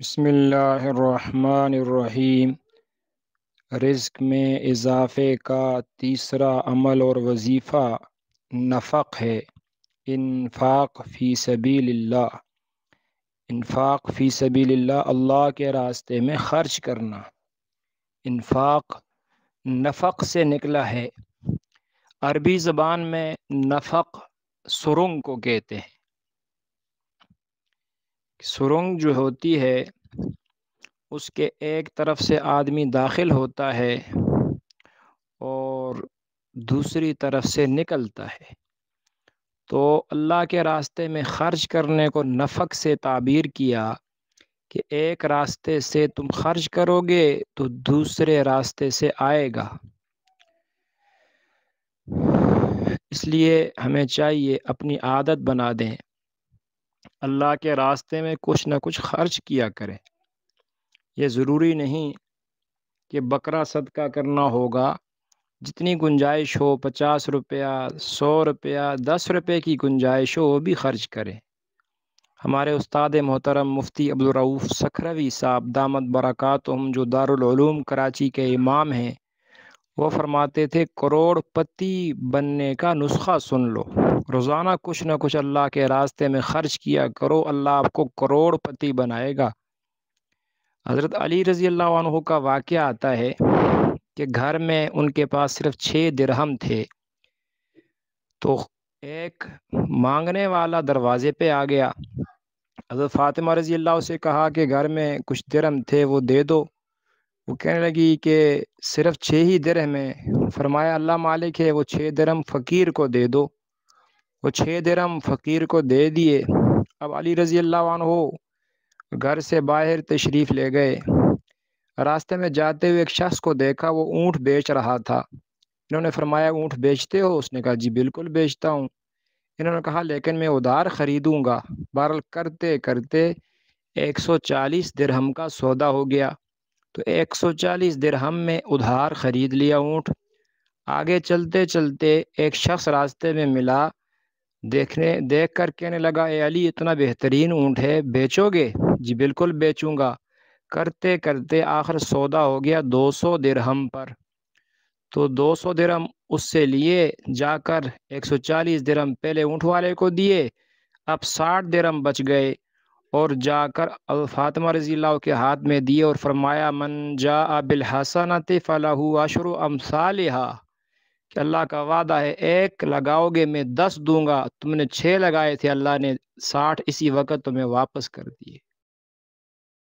بسم اللہ الرحمن الرحیم۔ رزق میں اضافے کا تیسرا عمل اور وظیفہ نفق ہے۔ انفاق فی سبیل اللہ، انفاق فی سبیل اللہ، اللہ کے راستے میں خرچ کرنا۔ انفاق نفق سے نکلا ہے۔ عربی زبان میں نفق سرنگ کو کہتے ہیں۔ سرنگ جو ہوتی ہے اس کے ایک طرف سے آدمی داخل ہوتا ہے اور دوسری طرف سے نکلتا ہے، تو اللہ کے راستے میں خرچ کرنے کو نفق سے تعبیر کیا کہ ایک راستے سے تم خرچ کرو گے تو دوسرے راستے سے آئے گا۔ اس لیے ہمیں چاہیے اپنی عادت بنا دیں، اللہ کے راستے میں کچھ نہ کچھ خرچ کیا کریں۔ یہ ضروری نہیں کہ بکرا صدقہ کرنا ہوگا، جتنی گنجائش ہو، 50 روپیہ، 100 روپیہ، 10 روپے کی گنجائش ہو وہ بھی خرچ کریں۔ ہمارے استاد محترم مفتی عبدالرؤف سکھروی صاحب دامت برکاتہم، جو دارالعلوم کراچی کے امام ہیں، وہ فرماتے تھے کروڑ پتی بننے کا نسخہ سن لو، روزانہ کچھ نہ کچھ اللہ کے راستے میں خرچ کیا کرو، اللہ آپ کو کروڑ پتی بنائے گا۔ حضرت علی رضی اللہ عنہ کا واقعہ آتا ہے کہ گھر میں ان کے پاس صرف 6 درہم تھے، تو ایک مانگنے والا دروازے پہ آ گیا۔ حضرت فاطمہ رضی اللہ سے کہا کہ گھر میں کچھ درہم تھے وہ دے دو۔ وہ کہنے لگی کہ صرف 6 ہی درہم ہیں۔ فرمایا اللہ مالک ہے، وہ 6 درہم فقیر کو دے دو۔ وہ 6 درہم فقیر کو دے دیے۔ اب علی رضی اللہ عنہ گھر سے باہر تشریف لے گئے۔ راستے میں جاتے ہوئے ایک شخص کو دیکھا، وہ اونٹ بیچ رہا تھا۔ انہوں نے فرمایا اونٹ بیچتے ہو؟ اس نے کہا جی بالکل بیچتا ہوں۔ انہوں نے کہا لیکن میں ادھار خریدوں گا۔ بہرحال کرتے کرتے 140 درہم کا سودا ہو گیا، تو 140 درہم میں ادھار خرید لیا اونٹ۔ آگے چلتے چلتے ایک شخص راستے میں ملا، دیکھ کر کہنے لگا اے علی اتنا بہترین اونٹ ہے، بیچو گے؟ جی بالکل بیچوں گا۔ کرتے کرتے آخر سودا ہو گیا 200 درہم پر، تو 200 درہم اس سے لیے، جا کر 140 درہم پہلے اونٹ والے کو دیے، اب 60 درہم بچ گئے، اور جا کر فاطمہ رضی اللہ کے ہاتھ میں دیے اور فرمایا من جاء بالحسنۃ فلہ عشر امثالھا، کہ اللہ کا وعدہ ہے ایک لگاؤ گے میں 10 دوں گا، تم نے 6 لگائے تھے، اللہ نے 60 اسی وقت تمہیں واپس کر دیے۔